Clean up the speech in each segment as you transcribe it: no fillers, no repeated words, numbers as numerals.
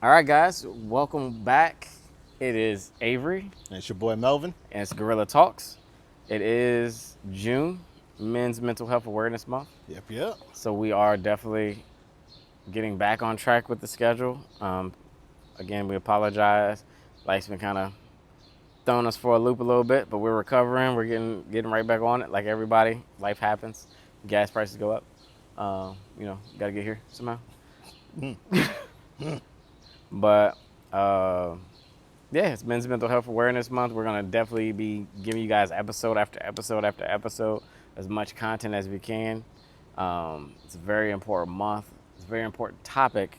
All right, guys, welcome back. It is Avery, And it's your boy Melvin. and it's Guerilla Talks. It is June, Men's Mental Health Awareness Month. Yep. So we are definitely getting back on track with the schedule. Again, we apologize. Life's been kind of throwing us for a loop a little bit, but we're recovering. We're getting right back on it. Like everybody, life happens. Gas prices go up. Got to get here somehow. But yeah, it's Men's Mental Health Awareness Month. We're gonna definitely be giving you guys episode after episode after episode, as much content as we can. It's a very important month. It's a very important topic,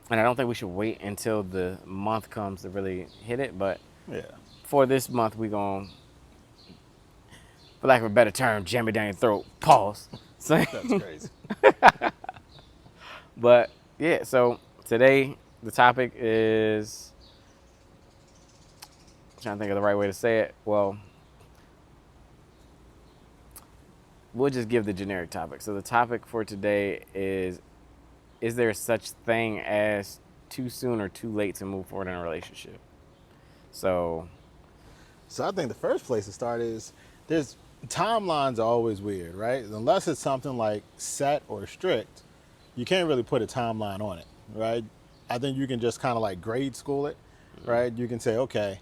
and I don't think we should wait until the month comes to really hit it. But Yeah. for this month, we gonna, for lack of a better term, jam it down your throat. Pause. So, That's crazy. but yeah, so today the topic is, I'm trying to think of the right way to say it. Well, we'll just give the generic topic. So the topic for today is there such thing as too soon or too late to move forward in a relationship? So So I think the first place to start is there's timelines are always weird, right? Unless it's something like set or strict, you can't really put a timeline on it, right? I think you can just kind of like grade school it, right? You can say, okay,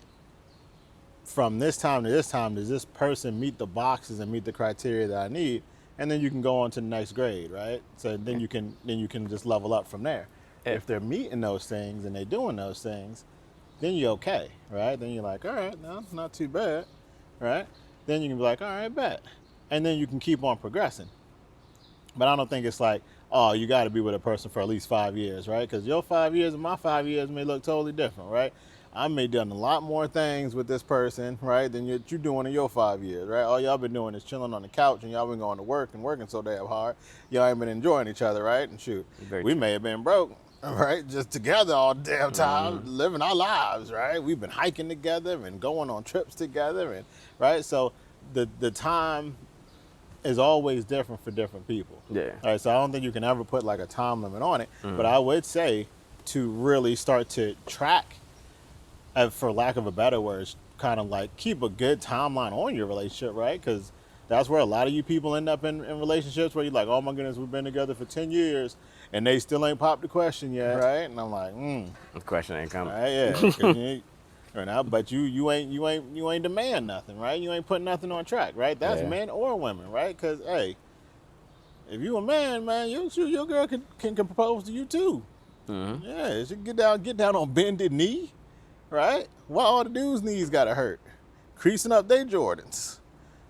from this time to this time, does this person meet the boxes and meet the criteria that I need? And then you can go on to the next grade, right? So then you can just level up from there. If they're meeting those things and they're doing those things, then you're okay, right? Then you're like, all right, no, not too bad, right? Then you can be like, all right, bet. And then you can keep on progressing. But I don't think it's like, oh, you got to be with a person for at least 5 years, right? Because your 5 years and my 5 years may look totally different, right? I may done a lot more things with this person, right, than you're doing in your 5 years, right? All y'all been doing is chilling on the couch, and y'all been going to work and working so damn hard. Y'all ain't been enjoying each other, right? And shoot, Very we true. may have been broke, right? Just together all the damn time, living our lives, right? We've been hiking together and going on trips together, and right. So the time is always different for different people. Yeah. All right. So I don't think you can ever put like a time limit on it. But I would say to really start to track, for lack of a better word, kind of like keep a good timeline on your relationship, right? Because that's where a lot of you people end up in relationships where you're like, oh my goodness, we've been together for 10 years and they still ain't popped the question yet, right? And I'm like, The question ain't coming. right, yeah. 'Cause you ain't, right now, but you ain't demand nothing, right? You ain't putting nothing on track, right? That's Yeah. men or women, right? Because hey, if you a man, your girl can propose to you too. Yeah, she get down on bended knee, right? Why all the dudes' knees gotta hurt? Creasing up their Jordans.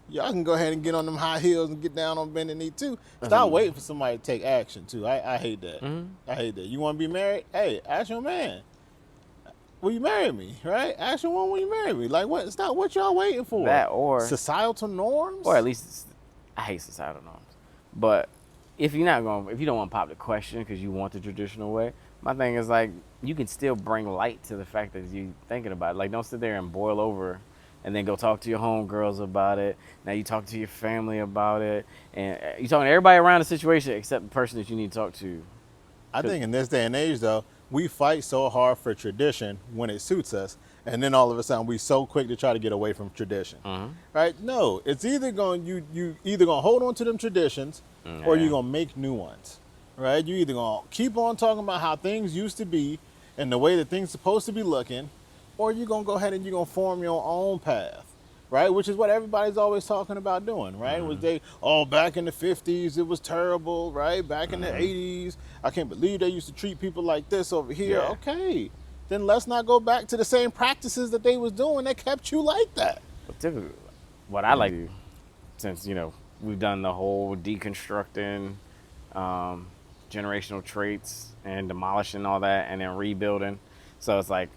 Y'all can go ahead and get on them high heels and get down on bended knee too. Stop waiting for somebody to take action too. I hate that. I hate that. You want to be married? Hey, ask your man. Will you marry me? Right? Ask your woman, will you marry me? Like what? Stop. What y'all waiting for? That or Societal norms? at least I hate societal norms. But if you don't want to pop the question because you want the traditional way, my thing is like you can still bring light to the fact that you thinking about it. Like don't sit there and boil over, and then go talk to your homegirls about it. Now you talk to your family about it, and you talking to everybody around the situation except the person that you need to talk to. I think in this day and age, though, we fight so hard for tradition when it suits us, and then all of a sudden we so quick to try to get away from tradition, right? No, it's either you either gonna hold on to them traditions, or you're gonna make new ones, right? You either gonna keep on talking about how things used to be and the way that things supposed to be looking, or you're gonna go ahead and you're gonna form your own path. Right, which is what everybody's always talking about doing, right? Was they back in the 50s it was terrible, right? Back in the 80s, I can't believe they used to treat people like this over here. Yeah. Okay, then let's not go back to the same practices that they was doing that kept you like that. But typically, what I like to do, since we've done the whole deconstructing generational traits and demolishing all that and then rebuilding, so it's like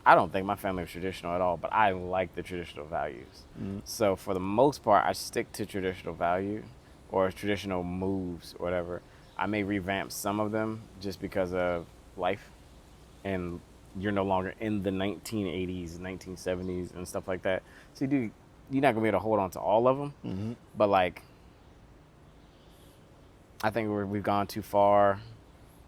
I don't think my family was traditional at all, but I like the traditional values. So for the most part, I stick to traditional value or traditional moves or whatever. I may revamp some of them just because of life, and you're no longer in the 1980s, 1970s, and stuff like that. So you're not gonna be able to hold on to all of them. But like, I think we've gone too far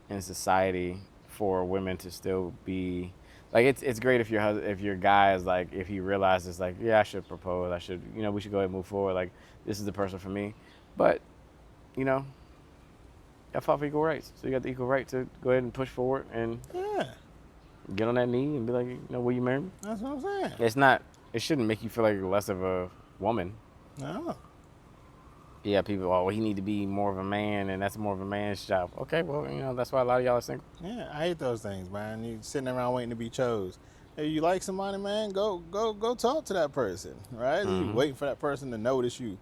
in society for women to still be like it's great if your guy is like if he realizes like yeah I should propose, I should we should go ahead and move forward, like this is the person for me, but you know I fought for equal rights, so you got the equal right to go ahead and push forward and Yeah, get on that knee and be like will you marry me? that's what I'm saying. It shouldn't make you feel like less of a woman. No. Yeah, people, oh, he need to be more of a man, and that's more of a man's job. Okay, well, that's why a lot of y'all are single. Yeah, I hate those things, man. You sitting around waiting to be chose. If you like somebody, man, go talk to that person, right? You waiting for that person to notice you,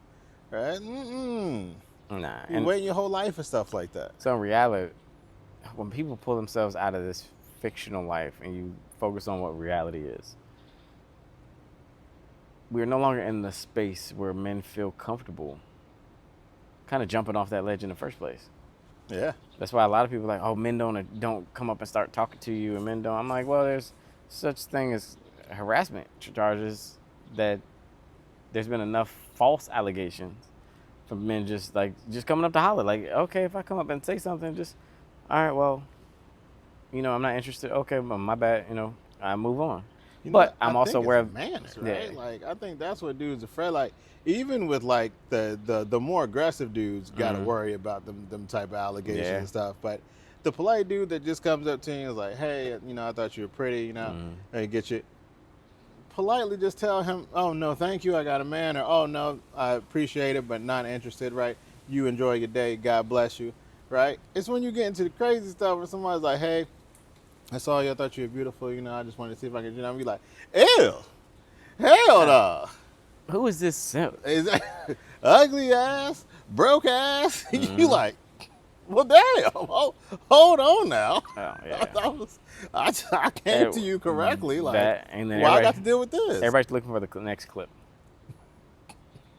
right? Nah, You and waiting your whole life for stuff like that. so in reality, when people pull themselves out of this fictional life and you focus on what reality is, we're no longer in the space where men feel comfortable kind of jumping off that ledge in the first place. Yeah. That's why a lot of people are like, oh, men don't come up and start talking to you, and men don't. I'm like, well, there's such thing as harassment charges that there's been enough false allegations from men just coming up to holler. Like, okay, if I come up and say something, just all right, well, I'm not interested. Okay, well, my bad. I move on. But I'm also aware of manners, right? yeah. Like I think that's what dudes are afraid. Like even with like the more aggressive dudes, got to worry about them type of allegations and stuff. But the polite dude that just comes up to you and is like, hey, I thought you were pretty, hey, get you. Politely just tell him, oh no, thank you, I got a man, or oh no, I appreciate it, but not interested, right? You enjoy your day, God bless you, right? It's when you get into the crazy stuff where somebody's like, hey, I saw you, I thought you were beautiful, I just wanted to see if I could, be like, ew, hell no. Who is this simp? Is that ugly ass, broke ass? You like, well, damn, hold on now. Oh, yeah. I came to you correctly, like, and then I got to deal with this? Everybody's looking for the next clip.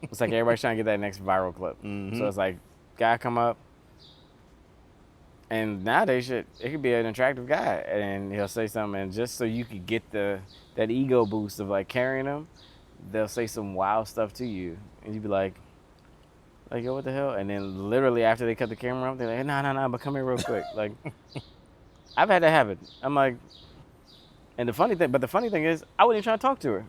It's like everybody's trying to get that next viral clip. So it's like, guy come up, and nowadays it could be an attractive guy, and he'll say something, and just so you could get that ego boost of like carrying him, they'll say some wild stuff to you, and you'd be like, yo, what the hell? And then literally after they cut the camera off, they're like, nah, but come here real quick. Like, I've had that happen. I'm like, and the funny thing is, I wasn't even trying to talk to her.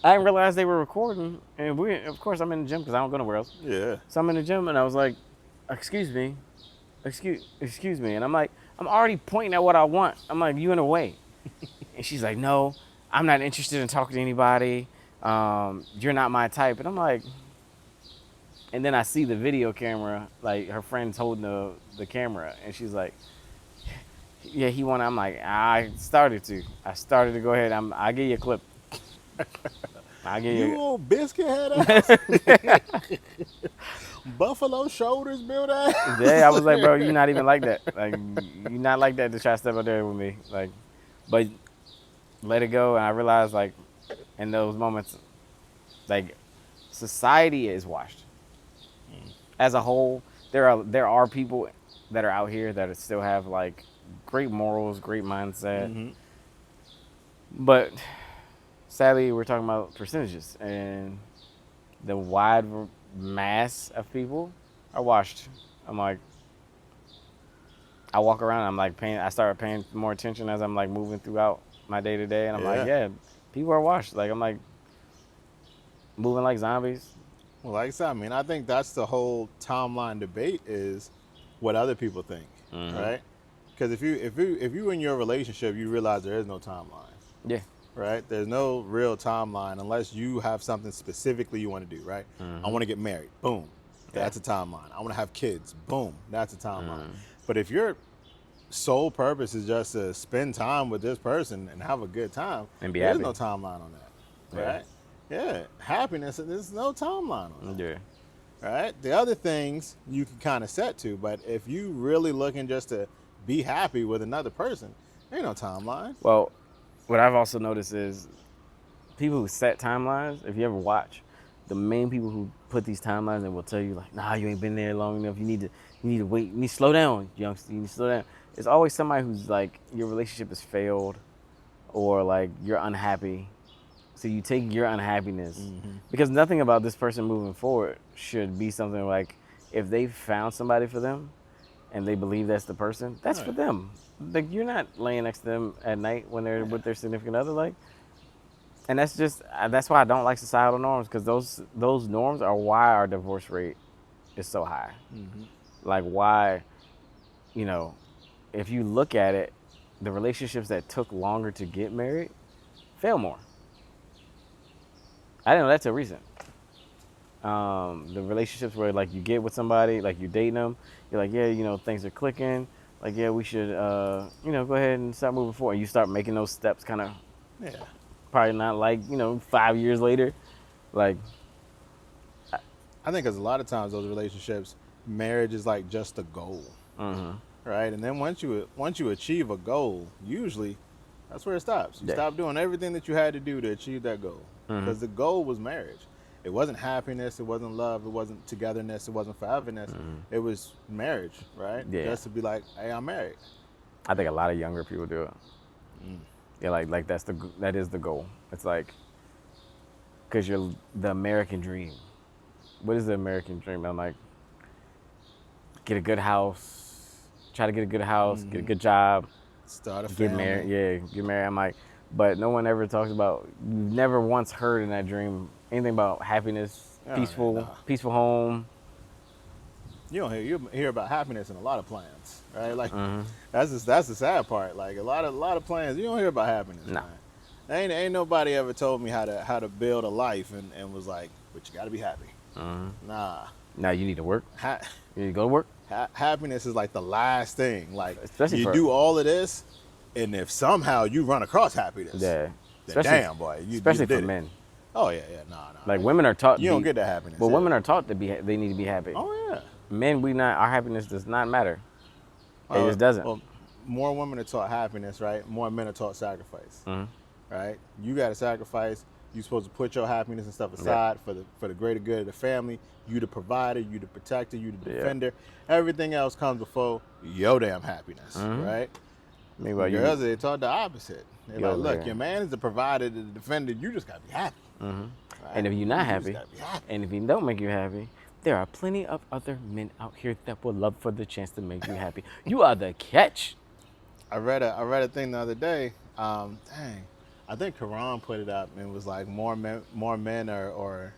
I didn't realize they were recording, and of course, I'm in the gym because I don't go nowhere else. Yeah. So I'm in the gym, and I was like, excuse me, and I'm like, I'm already pointing at what I want. I'm like, you in the way. And she's like, no, I'm not interested in talking to anybody. You're not my type. And I'm like, and then I see the video camera, like her friend's holding the camera, and she's like, yeah, he wanted. I'm like, I started to go ahead. I'll give you a clip. I'll give you old biscuit head ass. Buffalo shoulders built ass. Yeah, I was like, bro, you're not even like that. Like, you're not like that to try to step up there with me. Like, but let it go. And I realized, like, in those moments, like, society is washed. As a whole, there are people that are out here that still have, like, great morals, great mindset. But sadly, we're talking about percentages. And the wide mass of people are washed. I'm like, I walk around, I'm like I started paying more attention as I'm like moving throughout my day to day, and I'm like, yeah, people are washed. Like, I'm like moving like zombies. Well, like I said, I mean, I think that's the whole timeline debate is what other people think, right? Because if you in your relationship, you realize there is no timeline. Yeah. Right? There's no real timeline unless you have something specifically you want to do, right? I want to get married. Boom. That's a timeline. I want to have kids. Boom. That's a timeline. But if your sole purpose is just to spend time with this person and have a good time, and there's happy. No timeline on that. Right? Yeah. Happiness, there's no timeline on that. Yeah. Right? The other things you can kind of set to, but if you really looking just to be happy with another person, there ain't no timeline. Well, what I've also noticed is people who set timelines, if you ever watch, the main people who put these timelines and will tell you like, nah, you ain't been there long enough. You need to wait. You need to slow down, youngster. You need to slow down. It's always somebody who's like, your relationship has failed or like you're unhappy. So you take your unhappiness because nothing about this person moving forward should be something like if they found somebody for them and they believe that's the person, that's for Right. them. Like, you're not laying next to them at night when they're with their significant other, like. And that's just that's why I don't like societal norms, because those norms are why our divorce rate is so high. Like, why, you know, if you look at it, the relationships that took longer to get married fail more. I didn't know that till recent. The relationships where, like, you get with somebody, like, you're dating them, you're like, yeah, things are clicking, like, yeah, we should, go ahead and start moving forward. And you start making those steps, kind of Yeah. probably not like 5 years later, like. I think because a lot of times those relationships, marriage is like just a goal, right? And then once you achieve a goal, usually that's where it stops. You Yeah. stop doing everything that you had to do to achieve that goal, because the goal was marriage. It wasn't happiness, it wasn't love, it wasn't togetherness, it wasn't foreverness. It was marriage, right? Yeah. Just to be like, hey, I'm married. I think a lot of younger people do it. Yeah, like that is the goal. It's like, because you're the American dream. What is the American dream? I'm like, get a good house, try to get a good house, get a good job, Start a get family. married. Yeah, get married. I'm like, but no one ever talks about. You've never once heard in that dream anything about happiness, Oh, peaceful, no. peaceful home. You hear about happiness in a lot of plans, right? Like that's the sad part. Like a lot of plans, you don't hear about happiness. No. Man. Ain't nobody ever told me how to build a life and was like, but you got to be happy. Nah. Now you need to work. Ha- You need to go to work. happiness is like the last thing. Like Especially you for- do all of this, and if somehow you run across happiness, Yeah. then damn boy, you especially did for it. men. Oh yeah, nah. Like, women are taught. You don't get that happiness. Well, yeah. women are taught to be. They need to be happy. Oh yeah. Men, our happiness does not matter. It just doesn't. Well, more women are taught happiness, right? More men are taught sacrifice, right? You got to sacrifice. You're supposed to put your happiness and stuff aside for the greater good of the family. You the provider, you the protector, you the defender. Everything else comes before your damn happiness, right? Meanwhile, Girls, they're taught the opposite. They're Yo, like, look, yeah. your man is the provider, the defender. You just got to be happy. Right? and if you're not You happy, just gotta be happy. and if he don't make you happy, there are plenty of other men out here that would love for the chance to make you happy. You are the catch. I read a thing the other day. I think Quran put it up and it was like more men are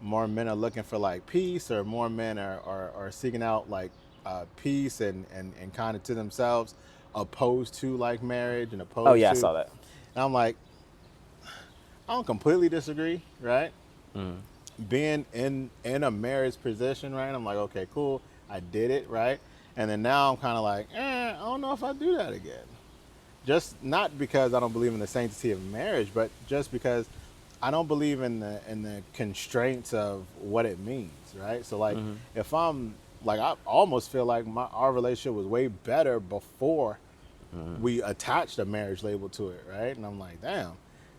more men are looking for like peace, or more men are seeking out like peace and kind of to themselves, opposed to like marriage and opposed. Oh yeah, to, I saw that. And I'm like, I don't completely disagree, right? Being in a marriage position, right? I'm like, okay, cool, I did it, right? And then now I'm kind of like, I don't know if I do that again. Just not because I don't believe in the sanctity of marriage, but just because I don't believe in the constraints of what it means, right? So like, if I'm like, I almost feel like our relationship was way better before we attached a marriage label to it, right? And I'm like, damn,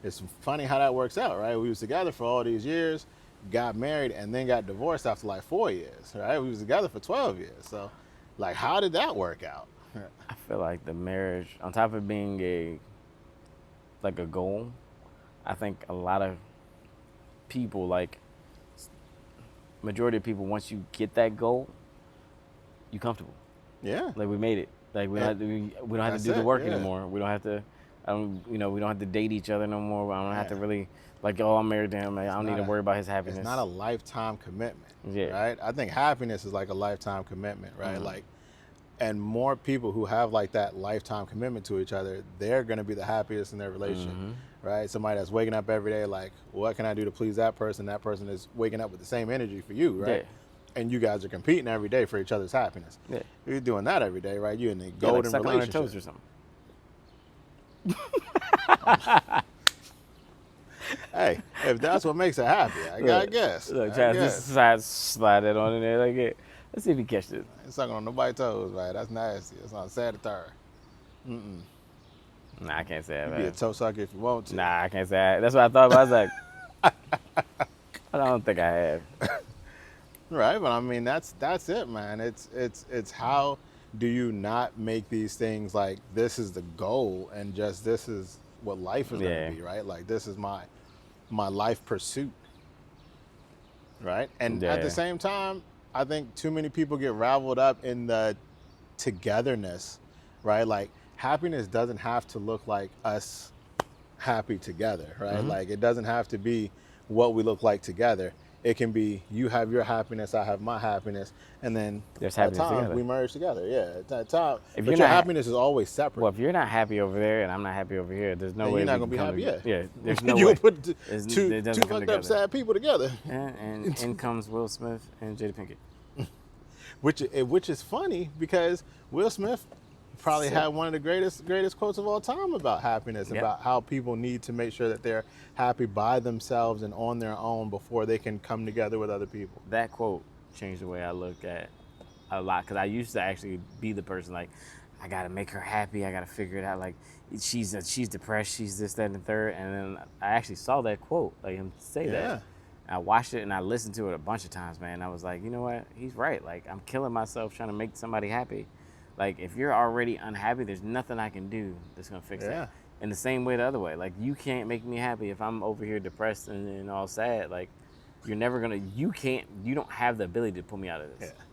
it's funny how that works out, right? We was together for all these years, got married, and then got divorced after like 4 years, right? We was together for 12 years. So like, how did that work out? I feel like the marriage, on top of being a goal, I think a lot of people, like majority of people, once you get that goal, you comfortable. Yeah. Like, we made it. Like, we don't have to, we don't have to do the That's it, work yeah. anymore. We don't have to, we don't have to date each other no more. I don't have to really, like, oh, I'm married to him. I don't need to worry about his happiness. It's not a lifetime commitment, Yeah. right? I think happiness is like a lifetime commitment, right? Like, and more people who have like that lifetime commitment to each other, they're going to be the happiest in their relationship, right? Somebody that's waking up every day like, what can I do to please that person? That person is waking up with the same energy for you, right? Yeah. And you guys are competing every day for each other's happiness. Yeah. You're doing that every day, right? You're in a Yeah, like golden sucking on their relationship. toes or something. Hey, if that's what makes her happy, I guess. Look, I Chaz, guess. just slide that on in there. Like, yeah. Let's see if he catch this. Ain't sucking on nobody's toes, right? That's nasty. That's not sanitary. Nah, I can't say that, You be a man. toe sucker if you want to. Nah, I can't say that. That's what I thought, but I was like, I don't think I have. Right, but I mean that's it, man. It's how do you not make these things like this is the goal and just this is what life is Yeah. gonna be, right? Like this is my life pursuit. Right? And at Yeah. the same time, I think too many people get raveled up in the togetherness, right? Like happiness doesn't have to look like us happy together, right? Like it doesn't have to be what we look like together. It can be you have your happiness, I have my happiness, and then There's at happiness times together. we merge together. Yeah, at time. If But you're your not, happiness is always separate. well, if you're not happy over there and I'm not happy over here, there's no Then way you're not we gonna can be come happy. together. Yeah, Yeah, there's no you way. gonna put two It doesn't come fucked up together. sad people together. And in comes Will Smith and Jada Pinkett. Which is funny because Will Smith probably So- had one of the greatest quotes of all time about happiness, Yep. about how people need to make sure that they're happy by themselves and on their own before they can come together with other people. That quote changed the way I look at a lot, because I used to actually be the person like, I gotta make her happy, I gotta figure it out. Like she's depressed, she's this, that, and the third. And then I actually saw that quote, like him say Yeah. that. I watched it and I listened to it a bunch of times, man. I was like, you know what? He's right. Like I'm killing myself trying to make somebody happy. Like if you're already unhappy, there's nothing I can do that's gonna fix Yeah. it. In the same way the other way, like you can't make me happy if I'm over here depressed and all sad. Like you're never gonna, you don't have the ability to pull me out of this. Yeah.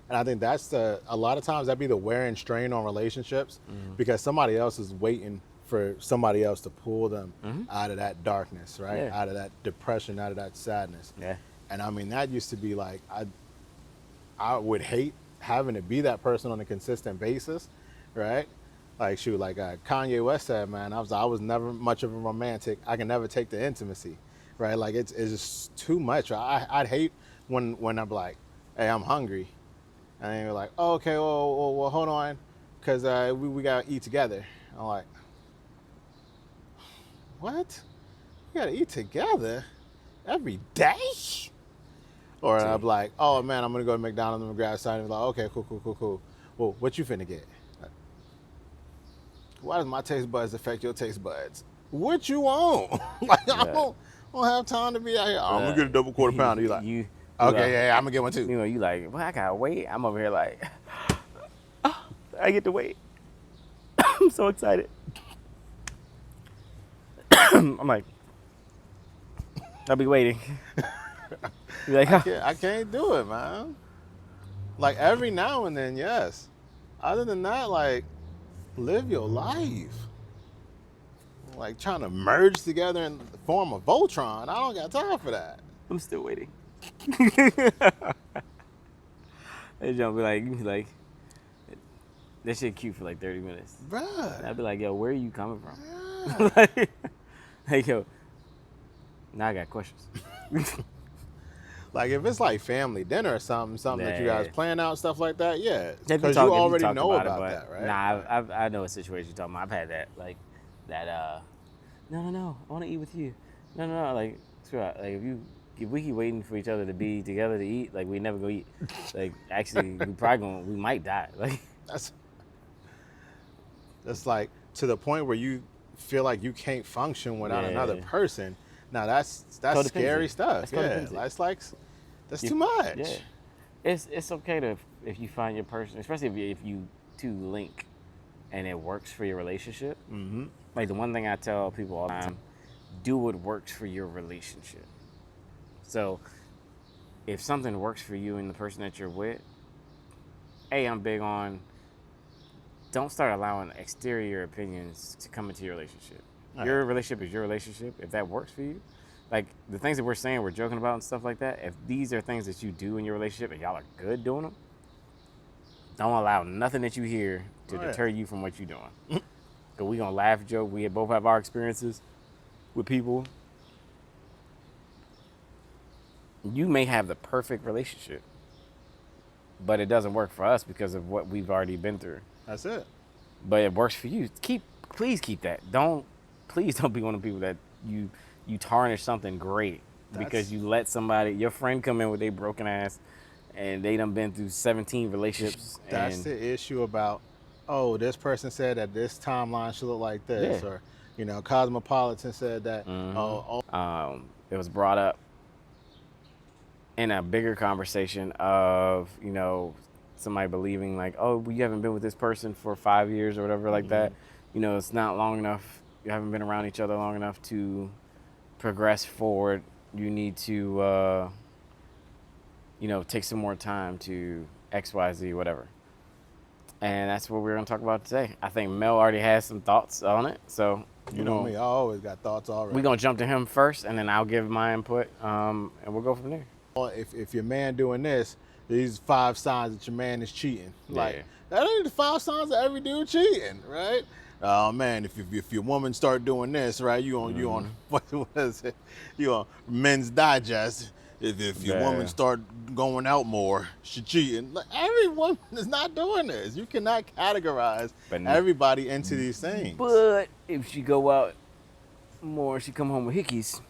And I think that's a lot of times that'd be the wear and strain on relationships because somebody else is waiting for somebody else to pull them out of that darkness, right? Yeah. Out of that depression, out of that sadness. Yeah. And I mean, that used to be like, I would hate having to be that person on a consistent basis, right? Like shoot, like Kanye West said, man, I was never much of a romantic. I can never take the intimacy, right? Like it's just too much. I'd hate when I'm like, hey, I'm hungry, and then you're like, oh, okay, well, hold on, because we gotta eat together. I'm like, what? We gotta eat together every day? Or See. I'm like, oh man, I'm gonna go to McDonald's and grab something. Like, okay, cool. Well, what you finna get? Why does my taste buds affect your taste buds? What you want? Like, I don't have time to be out here. Oh, I'm gonna get a double quarter pounder. You like, you okay, yeah, I'm gonna get one too. You know, you like, well, I gotta wait. I'm over here like, oh, I get to wait. I'm so excited. I'm like, I'll be waiting. Be like, I can't do it, man. Like every now and then, yes. Other than that, like, live your life. Like trying to merge together and form a Voltron. I don't got time for that. I'm still waiting. They jump be like, you be like, that shit cute for like 30 minutes. Bruh. And I'd be like, yo, where are you coming from? Yeah. like, yo, now I got questions. Like if it's like family dinner or something that you guys Yeah. plan out, stuff like that, yeah. If Because talk- you if already talked know it, about but that, right? Nah, I know a situation you're talking about. I've had that, like, that, no, I want to eat with you. No, like, screw out. Like, if we keep waiting for each other to be together to eat, like, we never go eat. Like, actually, we might die. Like, That's like to the point where you feel like you can't function without another Yeah. person. Now that's Codependency. scary stuff. That's Yeah, codependency. that's like that's too much. yeah. It's okay to, if you find your person, especially if you two link and it works for your relationship. Mm-hmm. Like, the one thing I tell people all the time, do what works for your relationship. So if something works for you and the person that you're with, I'm big on, don't start allowing exterior opinions to come into your relationship. All Your relationship is your relationship. If that works for you, like the things that we're saying, we're joking about and stuff like that, if these are things that you do in your relationship and y'all are good doing them, don't allow nothing that you hear to Right. deter you from what you're doing. Because we gonna laugh, joke. We both have our experiences with people. You may have the perfect relationship, but it doesn't work for us because of what we've already been through. That's it. But it works for you. Please keep that. Please don't be one of the people that you tarnish something great because you let your friend come in with their broken ass and they done been through 17 relationships. That's and the issue about, oh, this person said that this timeline should look like this, Yeah. or Cosmopolitan said that. it was brought up in a bigger conversation of, somebody believing like, oh, well, you haven't been with this person for 5 years or whatever like that. It's not long enough. You haven't been around each other long enough to progress forward. You need to, take some more time to X, Y, Z, whatever. And that's what we're gonna talk about today. I think Mel already has some thoughts on it, so You know me, I always got thoughts already. we're gonna jump to him first, and then I'll give my input, and we'll go from there. If your man doing this, these 5 signs that your man is cheating. Like Yeah. that ain't the 5 signs of every dude cheating, right? Oh man, if your woman start doing this, right? You on what is it? You on Men's Digest. If your woman start going out more, she cheating. Like, every woman is not doing this. You cannot categorize everybody into these things. But if she go out more, she come home with hickeys.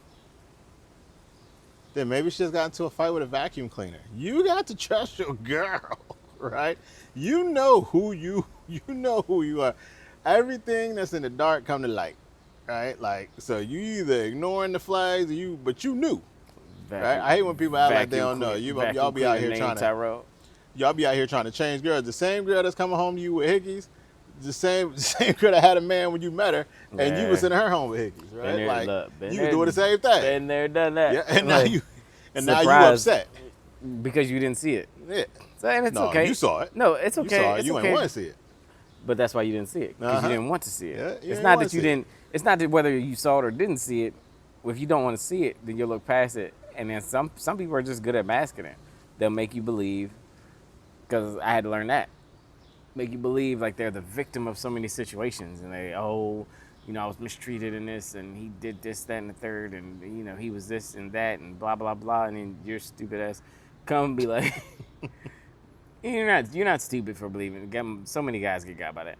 Then maybe she just got into a fight with a vacuum cleaner. You got to trust your girl, right? You know who you are. Everything that's in the dark come to light, right? Like, so you either ignoring the flags or but you knew. Right? I hate when people act like they don't know. Y'all be out here trying to change girls. The same girl that's coming home to you with hickeys, the same girl that had a man when you met her, and you was sending her home with hickeys, right? You can do the same thing. Been there, done that. Yeah, and now you upset because you didn't see it. Yeah, so, and it's okay. You saw it. No, it's okay. You saw it. It's you okay. ain't want to see it. But that's why you didn't see it, because you didn't want to see it. Yeah, it's not that you didn't. It's not that whether you saw it or didn't see it. If you don't want to see it, then you'll look past it. And then some people are just good at masking it. They'll make you believe, because I had to learn that, make you believe like they're the victim of so many situations, and I was mistreated in this, and he did this, that, and the third, and he was this and that, and blah blah blah, and then your stupid ass come and be like, you're not stupid for believing. So many guys get got by that,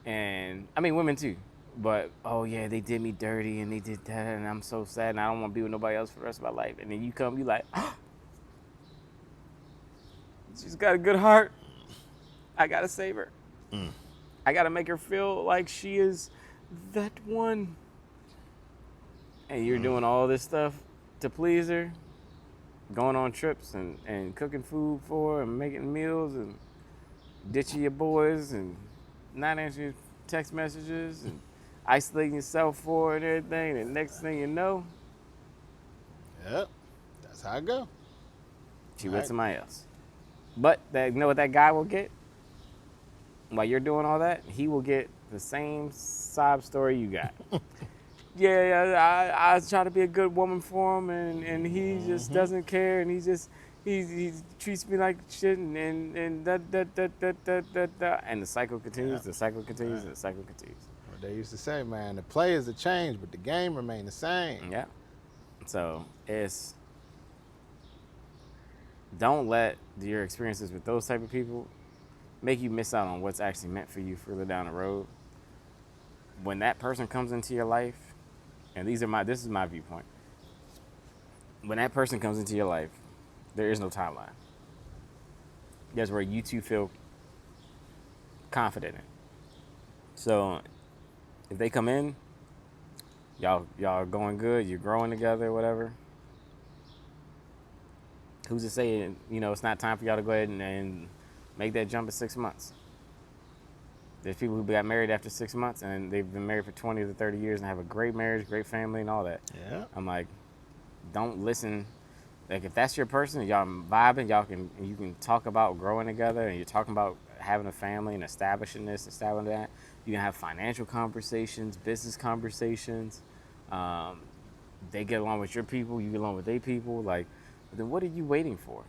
and I mean women too. But, oh, yeah, they did me dirty, and they did that, and I'm so sad, and I don't want to be with nobody else for the rest of my life. And then you come, you like, oh, she's got a good heart. I got to save her. I got to make her feel like she is that one. And you're doing all this stuff to please her, going on trips and cooking food for her and making meals and ditching your boys and not answering text messages and isolating yourself for it and everything, and next thing you know, yep, that's how I go. She with somebody else. But you know what that guy will get? While you're doing all that, he will get the same sob story you got. I try to be a good woman for him, and he just doesn't care, and he treats me like shit, and that, and the cycle continues, the cycle continues, and the cycle continues. They used to say, man, the players have changed, but the game remained the same. Yeah. So don't let your experiences with those type of people make you miss out on what's actually meant for you further down the road. When that person comes into your life, and this is my viewpoint. When that person comes into your life, there is no timeline. That's where you two feel confident in. So if they come in, y'all going good, you're growing together, whatever. Who's to say, it's not time for y'all to go ahead and make that jump in 6 months? There's people who got married after 6 months, and they've been married for 20 to 30 years and have a great marriage, great family, and all that. Yeah. I'm like, don't listen. Like, if that's your person, y'all vibing, you can talk about growing together, and you're talking about having a family and establishing this, establishing that. You can have financial conversations, business conversations. They get along with your people, you get along with their people. Like, then what are you waiting for?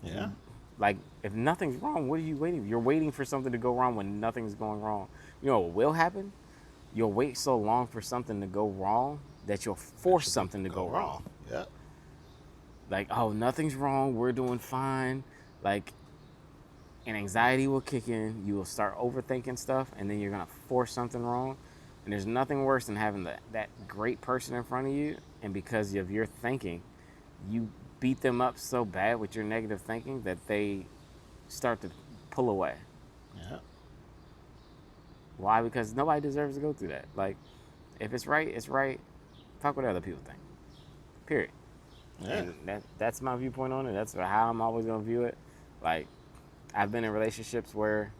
Yeah. Like, if nothing's wrong, what are you waiting for? You're waiting for something to go wrong when nothing's going wrong. You know what will happen? You'll wait so long for something to go wrong that you'll force something to go wrong. Yeah. Like, oh, nothing's wrong, we're doing fine. Like, and anxiety will kick in. You will start overthinking stuff, and then you're gonna force something wrong. And there's nothing worse than having that great person in front of you, and because of your thinking, you beat them up so bad with your negative thinking that they start to pull away. Yeah. Why? Because nobody deserves to go through that. Like, if it's right, it's right. Fuck what other people think. Period. Yeah. And that's my viewpoint on it. That's how I'm always gonna view it. Like, I've been in relationships where,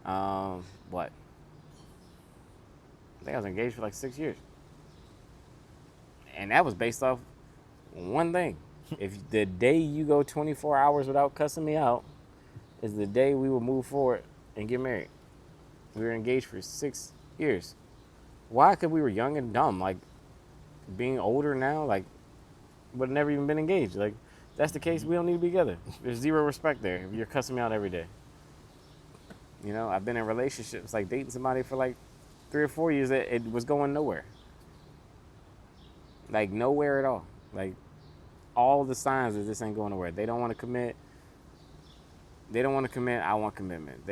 I think I was engaged for like 6 years. And that was based off one thing. If the day you go 24 hours without cussing me out is the day we will move forward and get married. We were engaged for 6 years. Why? Because we were young and dumb. Like, being older now, like, would have never even been engaged. Like, if that's the case, we don't need to be together. There's zero respect there if you're cussing me out every day. You know, I've been in relationships, like dating somebody for like 3 or 4 years, it was going nowhere. Like, nowhere at all. Like, all the signs that this ain't going nowhere. They don't want to commit. They don't want to commit. I want commitment.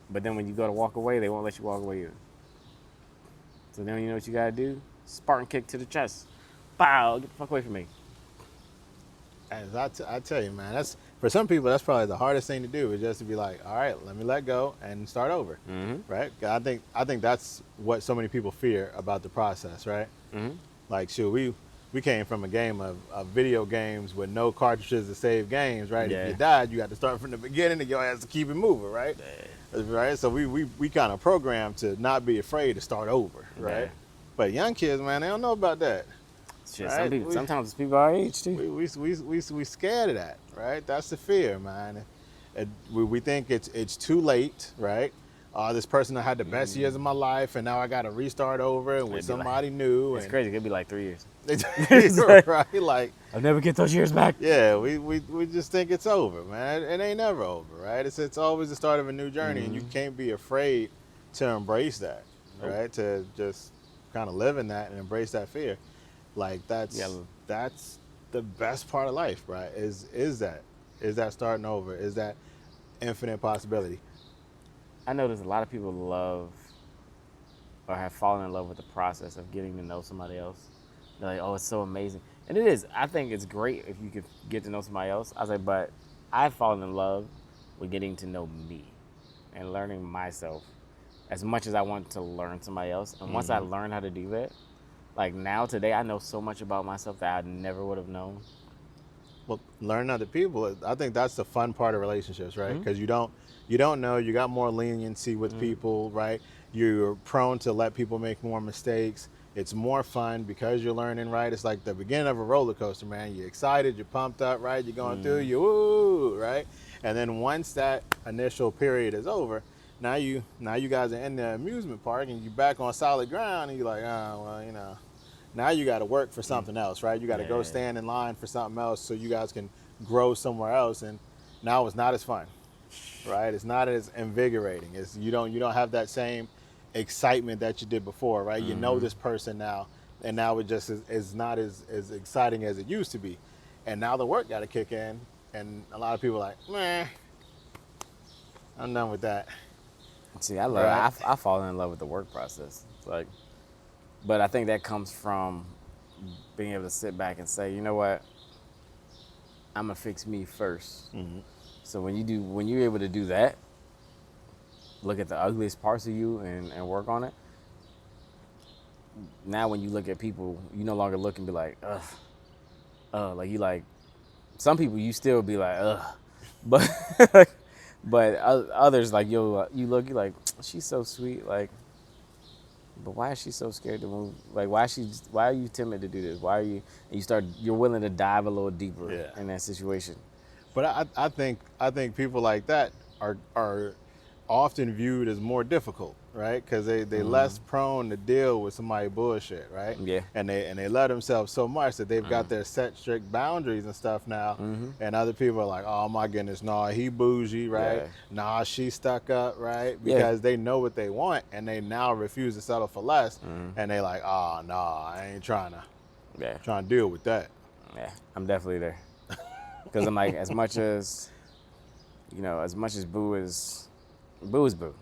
But then when you go to walk away, they won't let you walk away either. So then you know what you gotta do? Spartan kick to the chest. Bow, get the fuck away from me. As I tell you, man, that's for some people. That's probably the hardest thing to do is just to be like, all right, let me let go and start over, right? I think that's what so many people fear about the process, right? Like, shoot, we came from a game of video games with no cartridges to save games, right? Yeah. If you died, you got to start from the beginning and your ass to keep it moving, right? Right. So we kind of programmed to not be afraid to start over, right? Yeah. But young kids, man, they don't know about that. Shit, Right? some people, sometimes it's people our age too. We scared of that, right? That's the fear, man. We think it's too late, right? This person I had the best years of my life, and now I got to restart over and with It'd be somebody new. It's crazy. It could be like 3 years. Right? Like, I'll never get those years back. yeah, we just think it's over, man. It ain't never over, right? It's always the start of a new journey, and you can't be afraid to embrace that, right? To just kind of live in that and embrace that fear. Like, that's the best part of life, right? Is that starting over? Is that infinite possibility? I notice a lot of people love or have fallen in love with the process of getting to know somebody else. They're like, oh, it's so amazing. And it is. I think it's great if you could get to know somebody else. I was like, but I've fallen in love with getting to know me and learning myself as much as I want to learn somebody else. And once I learn how to do that, like now, today, I know so much about myself that I never would have known. Well, learning other people, I think that's the fun part of relationships, right? Because you don't know, you got more leniency with people, right? You're prone to let people make more mistakes. It's more fun because you're learning, right? It's like the beginning of a roller coaster, man. You're excited, you're pumped up, right? You're going through, you woo, right? And then once that initial period is over, now you guys are in the amusement park and you're back on solid ground and you're like, oh, well, you know, now you got to work for something else, right? You got to go stand in line for something else so you guys can grow somewhere else. And now it's not as fun, right? It's not as invigorating. You don't have that same excitement that you did before, right? You know this person now, and now it just is not as exciting as it used to be. And now the work got to kick in, and a lot of people are like, meh, I'm done with that. See, I love Right. I fall in love with the work process. Like, but I think that comes from being able to sit back and say, you know what, I'm gonna fix me 1st. So when you're able to do that, look at the ugliest parts of you and work on it. Now when you look at people, you no longer look and be like, ugh, like you like. Some people you still be like, ugh, but but others like you look, you like, she's so sweet, like. But why is she so scared to move? Like, why are you timid to do this? Why are you? And you're willing to dive a little deeper in that situation. But I think people like that are often viewed as more difficult, right? Because they less prone to deal with somebody bullshit, right? Yeah. And they love themselves so much that they've got their set strict boundaries and stuff now. And other people are like, oh my goodness, nah, he bougie, right? Yeah. Nah, she stuck up, right? Yeah. Because they know what they want and they now refuse to settle for less. And they like, oh nah, I ain't trying to deal with that. Yeah, I'm definitely there. Because I'm like, as much as Boo is Boo.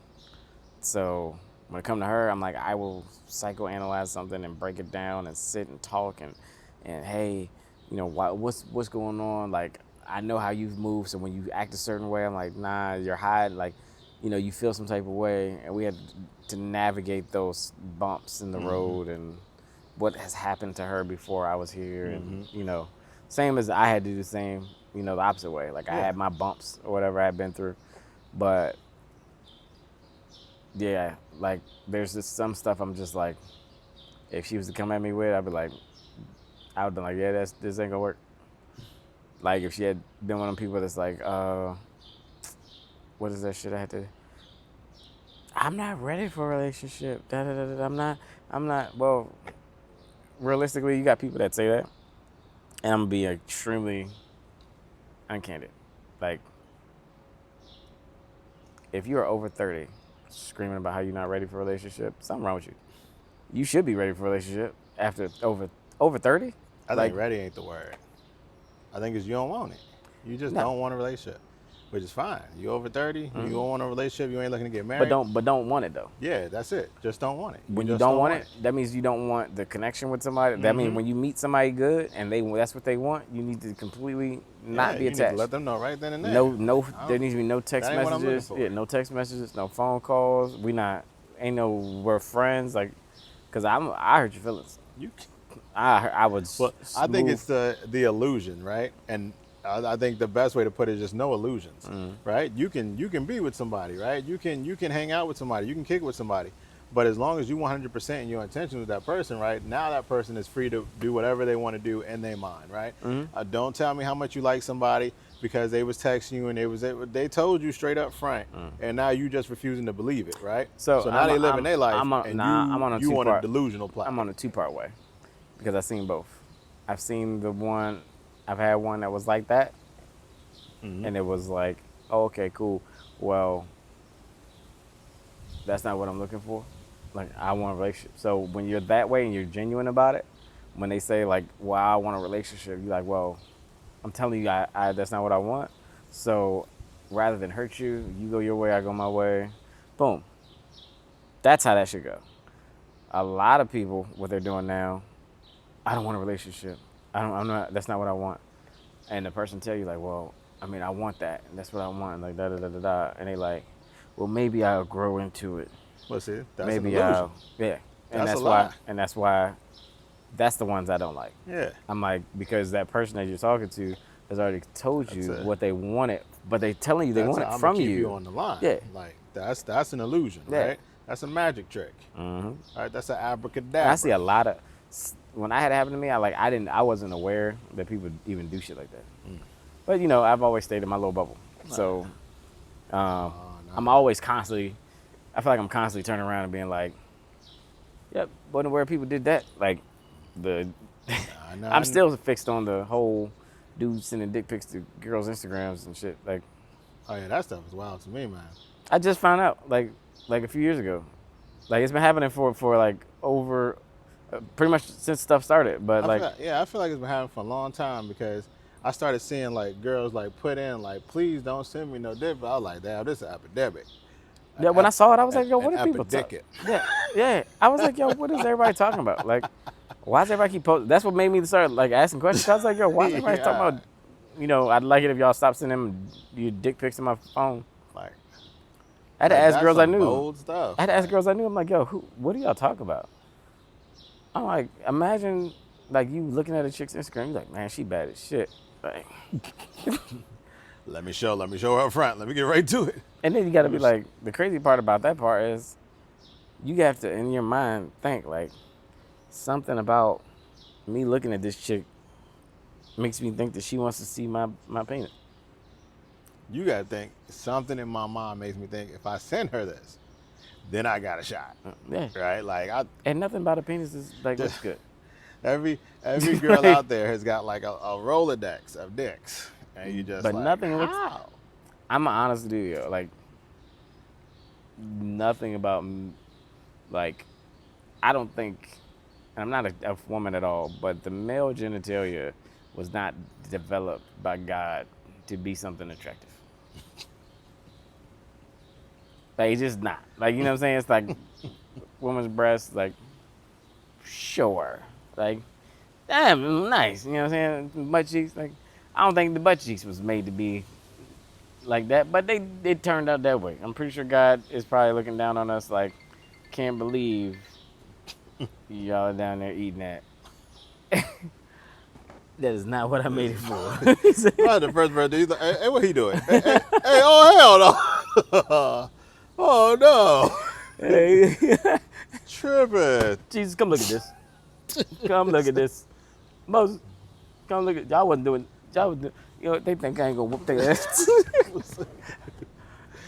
So when it comes to her, I'm like, I will psychoanalyze something and break it down and sit and talk and hey, you know, what's going on? Like, I know how you've moved, so when you act a certain way, I'm like, nah, you're hiding. Like, you know, you feel some type of way, and we had to navigate those bumps in the road and what has happened to her before I was here, and you know, same as I had to do the same, you know, the opposite way. Like I had my bumps or whatever I had been through, but yeah, like there's just some stuff I'm just like, if she was to come at me with, I'd be like, I would be like, yeah, this ain't gonna work. Like if she had been one of them people that's like, what is that shit I had to? I'm not ready for a relationship. Da, da, da, da. I'm not. Well, realistically, you got people that say that, and I'm gonna be extremely uncandid. Like, if you are over 30, screaming about how you're not ready for a relationship, something wrong with you. You should be ready for a relationship after over 30. I Like, think ready ain't the word. I think it's you don't want it. You just No. don't want a relationship, which is fine. You over 30, you don't want a relationship, you ain't looking to get married. but don't want it though. Yeah, that's it. Just don't want it. When you just don't want it, that means you don't want the connection with somebody. That means when you meet somebody good and that's what they want, you need to completely not be you need attached. to let them know right then and there. No, there needs to be no text that ain't what I'm looking messages. for. Yeah, no text messages, no phone calls. We're friends. Like, cause I hurt your feelings. You, I was. well, I think smooth. it's the illusion, right? And I think the best way to put it is just no illusions, right? You can be with somebody, right? You can hang out with somebody, you can kick with somebody, but as long as you 100% in your intentions with that person, right? Now that person is free to do whatever they want to do in their mind, right? Don't tell me how much you like somebody because they was texting you and they told you straight up front, and now you just refusing to believe it, right? So now they living their life, I'm on a you on a two-part- delusional platform. I'm on a two-part way because I've seen both. I've seen I've had one that was like that, and it was like, oh, okay, cool. Well, that's not what I'm looking for. Like, I want a relationship. So when you're that way and you're genuine about it, when they say like, well, I want a relationship, you're like, well, I'm telling you, I that's not what I want. So rather than hurt you, you go your way, I go my way. Boom. That's how that should go. A lot of people, what they're doing now, I don't want a relationship. I'm not. That's not what I want. And the person tell you like, well, I mean, I want that. And that's what I want. Like da da da da da. And they like, well, maybe I'll grow into it. Well, see, that's Maybe an illusion. yeah. And That's a why. lie. And that's why. That's the ones I don't like. Yeah. I'm like, because that person that you're talking to has already told you That's it. what they wanted, but they telling you they That's want how it I'ma from keep you. you on the line. Yeah. Like that's an illusion, Yeah. right? That's a magic trick. All right, that's an abracadabra. And I see a lot of when I had it happen to me. I wasn't aware that people even do shit like that. But I've always stayed in my little bubble, so I'm always constantly. I feel like I'm constantly turning around and being like, "Yep, wasn't aware people did that." Like I'm still fixed on the whole dude sending dick pics to girls' Instagrams and shit. Like, Oh yeah, that stuff is wild to me, man. I just found out like a few years ago. Like it's been happening for like over pretty much since stuff started. But I feel like it's been happening for a long time because I started seeing like girls like put in like, please don't send me no dick. But I was like, damn, this is an epidemic. yeah, when I saw it, I was like, yo, what are people talking? talking? Yeah. I was like, yo, what is everybody talking about? Like, why does everybody keep posting? That's what made me start like asking questions. I was like, yo, why is everybody talking about? I'd like it if y'all stop sending them your dick pics to my phone. Like, I had to ask that's girls I some knew. bold stuff. I had to ask girls I knew. I'm like, yo, what do y'all talk about? I'm like, imagine like you looking at a chick's Instagram. You're like, man, she bad as shit. Like, Let me show her up front. Let me get right to it. and then you got to be like, the crazy part about that part is, you have to in your mind think like, something about me looking at this chick makes me think that she wants to see my penis. You gotta think something in my mind makes me think if I send her this, then I got a shot, Yeah. right? Like And nothing about a penis is like looks good. every girl out there has got like a Rolodex of dicks, and you just But like, nothing looks. how? I'm an honest dude, yo. Like, nothing about, like, I don't think, and I'm not a woman at all, but the male genitalia was not developed by God to be something attractive. Like, it's just not. Like, you know what I'm saying? It's like, woman's breasts, like, sure. Like, damn, nice. You know what I'm saying? Butt cheeks, like, I don't think the butt cheeks was made to be like that, but it turned out that way. I'm pretty sure God is probably looking down on us like, can't believe y'all are down there eating that. That is not what I made it for. Right, the first birthday, he's like, hey, what he doing? Hey, oh hell no! Oh no! Hey, Tripping. Jesus, come look at this. Come look at this. Moses, come look at y'all wasn't doing. You know, they think I ain't gonna whoop their ass.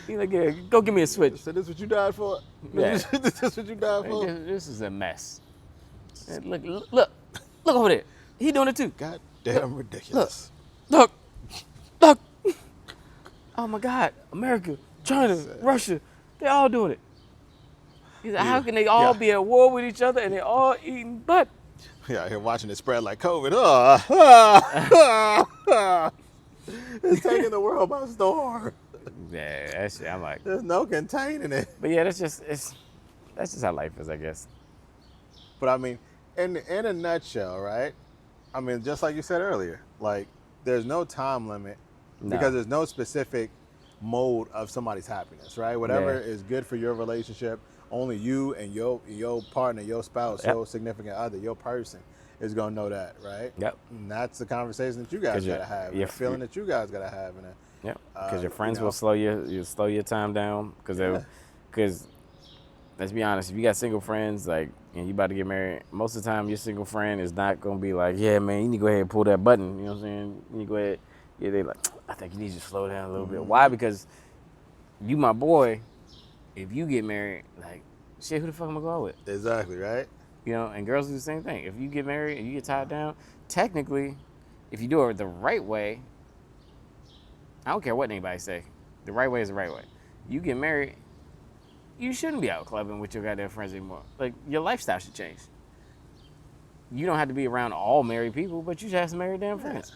He like, yeah, go give me a switch. So this what you died for? Yeah. This what you died for? This is a mess. And look over there. He doing it too. Goddamn ridiculous. Look. Oh my God, America, China, Russia, they all doing it. He's like, how can they all be at war with each other and they all eating butt? Yeah, here watching it spread like COVID. It's taking the world by storm. Yeah, that shit. I'm like, There's no containing it. but yeah, that's just how life is, I guess. But I mean, in a nutshell, right? I mean, just like you said earlier, like there's no time limit because there's no specific mode of somebody's happiness, right? Whatever is good for your relationship, only you and your partner, your spouse, your significant other, your person is gonna know that, right? Yep. And that's the conversation that you guys gotta have, the feeling that you guys gotta have, and yep. Because your friends will slow your time down. Because let's be honest, if you got single friends, like, and you about to get married, most of the time your single friend is not gonna be like, yeah, man, you need to go ahead and pull that button. You know what I'm saying? You need to go ahead. Yeah, they like, I think you need to slow down a little bit. Why? Because you my boy. If you get married, like, shit, who the fuck am I going with? Exactly, right? You know, and girls do the same thing. If you get married and you get tied down, technically, if you do it the right way, I don't care what anybody say. The right way is the right way. You get married, you shouldn't be out clubbing with your goddamn friends anymore. Like, your lifestyle should change. You don't have to be around all married people, but you should have some married damn friends.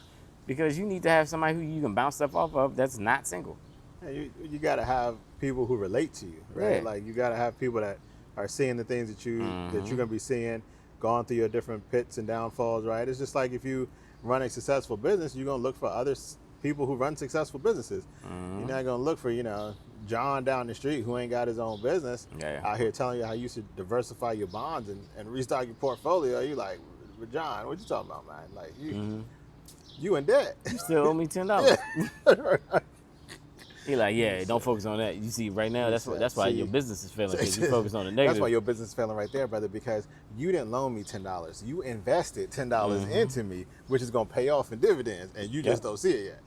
Because you need to have somebody who you can bounce stuff off of that's not single. Yeah, you got to have people who relate to you, right? Yeah. Like, you got to have people that are seeing the things that you're gonna be seeing, going through your different pits and downfalls, right? It's just like if you run a successful business, you're gonna look for other people who run successful businesses. You're not gonna look for John down the street who ain't got his own business out here telling you how you should diversify your bonds and restock your portfolio. You like, but John, what you talking about, man? Like you in debt. You still owe me $10. Yeah. He like, yeah, don't focus on that. You see, right now, that's why your business is failing, because you focus on the negative. That's why your business is failing right there, brother, because you didn't loan me $10. You invested $10 into me, which is going to pay off in dividends, and you just don't see it yet.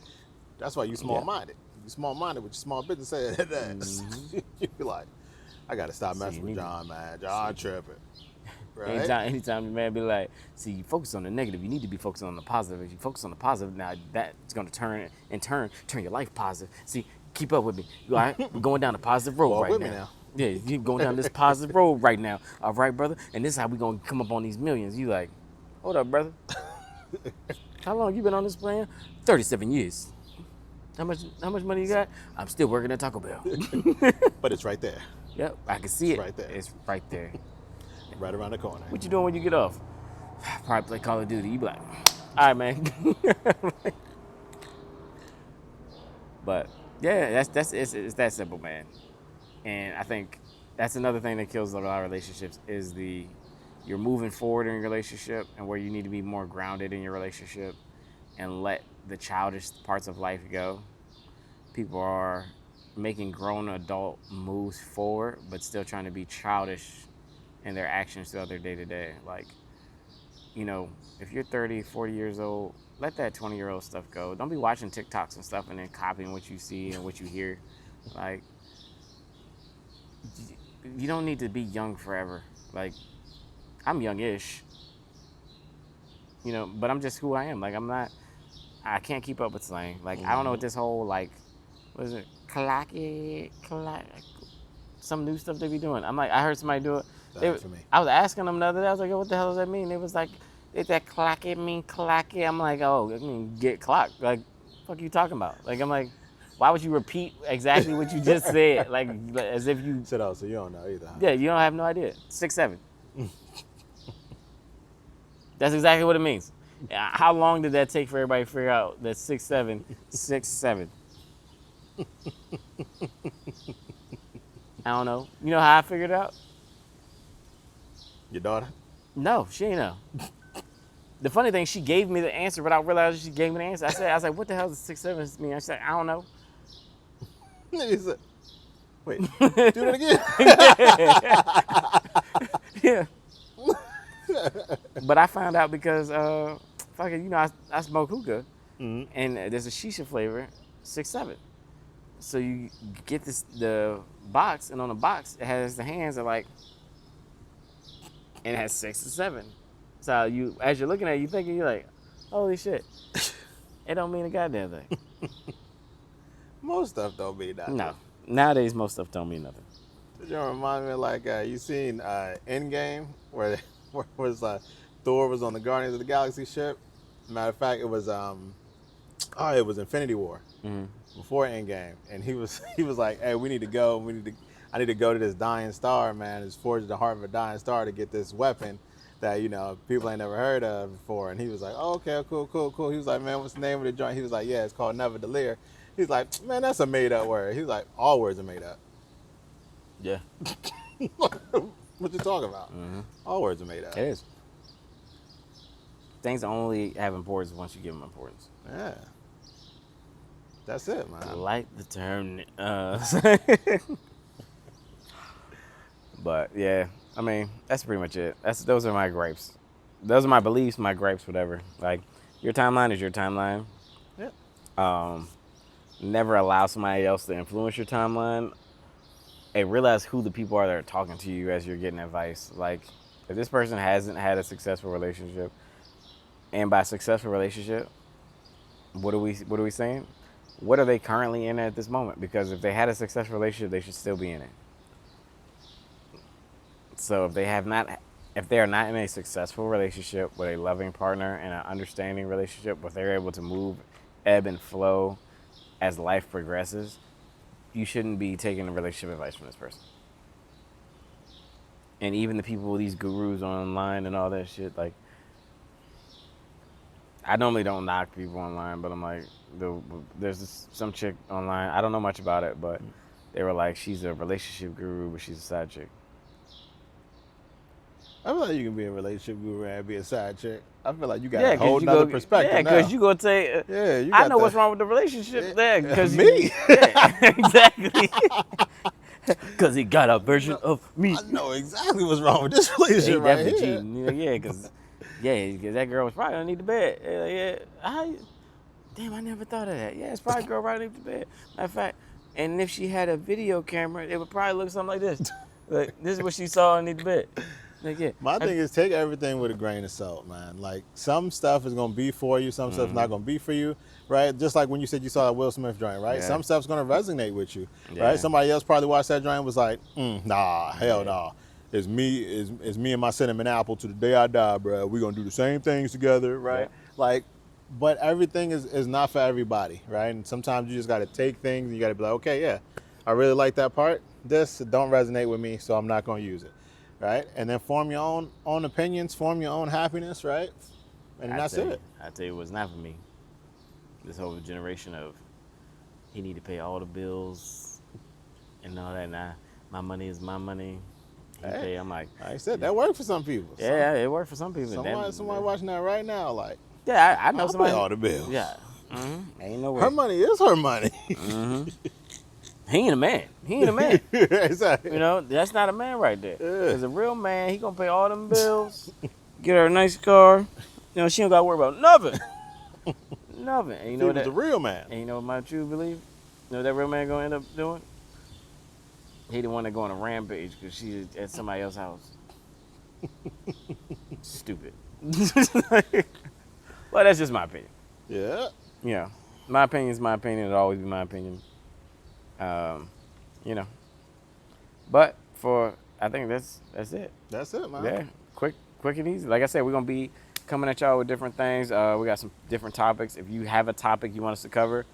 That's why you small-minded. You're small-minded with your small business. You be like, I got to stop messing with John, man. John tripping. Right? Anytime the man be like, see, you focus on the negative, you need to be focusing on the positive. If you focus on the positive, now that's going to turn your life positive. See, keep up with me. You all right? We're going down the positive road right now. Yeah, you're going down this positive road right now. All right, brother? And this is how we're going to come up on these millions. You like, hold up, brother. How long you been on this plan? 37 years. How much money you got? I'm still working at Taco Bell. But it's right there. Yep, I can see it. Right there. It's right there. Right around the corner. What you doing when you get off? Probably play Call of Duty. You be like, all right, man. But yeah, it's that simple, man. And I think that's another thing that kills a lot of relationships is you're moving forward in your relationship and where you need to be more grounded in your relationship and let the childish parts of life go. People are making grown adult moves forward, but still trying to be childish in their actions throughout their day-to-day. Like, if you're 30, 40 years old, let that 20-year-old stuff go. Don't be watching TikToks and stuff and then copying what you see and what you hear. Like, you don't need to be young forever. Like, I'm youngish, but I'm just who I am. Like, I can't keep up with slang. Like, I don't know what this whole, like, what is it? Some new stuff they be doing. I'm like, I heard somebody do it. For me. I was asking them the other day. I was like, what the hell does that mean? It was like, is that clacky mean clacky? I'm like, oh, I mean, get clocked. Like, what are you talking about? Like, I'm like, why would you repeat exactly what you just said? Like as if you... So you don't know either, huh? Yeah, you don't have no idea. 6'7". That's exactly what it means. How long did that take for everybody to figure out that 6'7", 6'7"? I don't know. You know how I figured it out? Your daughter? No, she ain't know. The funny thing, she gave me the answer without realizing she gave me the answer. I was like, what the hell does 6'7" mean? I said, I don't know. He said, wait, do it again. Yeah. But I found out because, I smoke hookah. and there's a shisha flavor, 6-7. So you get the box, and on the box it has the hands are like, and it has 6 and 7. So you, as you're looking at it, you thinking, you're like, holy shit. It don't mean a goddamn thing. Most stuff don't mean nothing. No, nowadays most stuff don't mean nothing. You know, remind me of like you seen Endgame where where it was Thor was on the Guardians of the Galaxy ship. Matter of fact, it was it was Infinity War before Endgame, and he was like, hey, we need to go. I need to go to this dying star, man. It's forged in the heart of a dying star to get this weapon that, you know, people ain't never heard of before. And he was like, oh, okay, cool. He was like, man, what's the name of the joint? He was like, yeah, it's called Never Delir. He's like, man, that's a made up word. He was like, all words are made up. Yeah. What you talking about? All words are made up. It is. Things only have importance once you give them importance. Yeah. That's it, man. I like the term. But yeah, I mean, that's pretty much it. Those are my gripes. Those are my beliefs, my gripes, whatever. Like, your timeline is your timeline. Yeah. Never allow somebody else to influence your timeline. And realize who the people are that are talking to you as you're getting advice. Like, if this person hasn't had a successful relationship, and by successful relationship, what are we saying? What are they currently in at this moment? Because if they had a successful relationship, they should still be in it. So if they are not in a successful relationship with a loving partner and an understanding relationship where they're able to move, ebb and flow as life progresses, you shouldn't be taking relationship advice from this person. And even the people, these gurus online and all that shit, like, I normally don't knock people online, but I'm like, there's some chick online, I don't know much about it, but they were like, she's a relationship guru, but she's a side chick. I feel like you can be a relationship guru and be a side chick. I feel like you got a whole nother perspective. Yeah, because you go take. You I know what's wrong with the relationship there. Because me. Yeah, exactly. Because he got a version of me. I know exactly what's wrong with this relationship right here. Cheating. Yeah, because that girl was probably underneath the bed. Damn, I never thought of that. Yeah, it's probably a girl right underneath the bed. Matter of fact, and if she had a video camera, it would probably look something like this. Like, this is what she saw underneath the bed. Like, yeah. My thing is, take everything with a grain of salt, man. Like, some stuff is going to be for you, some stuff's not going to be for you, right? Just like when you said you saw that Will Smith joint, right? Yeah. Some stuff's going to resonate with you, Yeah. right? Somebody else probably watched that joint and was like, nah, hell nah. It's me and my cinnamon apple to the day I die, bro. We're going to do the same things together, right? Yeah. Like, but everything is not for everybody, right? And sometimes you just got to take things and you got to be like, okay, yeah, I really like that part. This don't resonate with me, so I'm not going to use it. Right? And then form your own opinions, form your own happiness, right? And that's it. I tell you what's not for me. This whole generation of, he need to pay all the bills and all that. Nah, my money is my money. Hey, I'm like, I said that worked for some people. Yeah, it worked for some people. Somebody watching that right now, like, yeah, I know somebody. Pay all the bills. Yeah. Ain't no way. Her money is her money. He ain't a man. Exactly. You know, that's not a man right there. Yeah. As a real man, he gonna pay all them bills, get her a nice car. You know, she don't gotta worry about nothing. Nothing. And you know He was a real man. And you know what my true belief? You know what that real man gonna end up doing? He the one that go on a rampage because she's at somebody else's house. Stupid. Well, that's just my opinion. Yeah. Yeah. My opinion is my opinion. It'll always be my opinion. You know. But I think that's it. That's it, man. Yeah. Quick and easy. Like I said, we're gonna be coming at y'all with different things. We got some different topics. If you have a topic you want us to cover,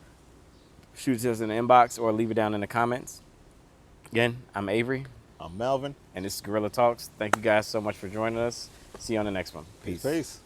shoot it to us in the inbox or leave it down in the comments. Again, I'm Avery. I'm Melvin. And this is Guerilla Talks. Thank you guys so much for joining us. See you on the next one. Peace. Peace.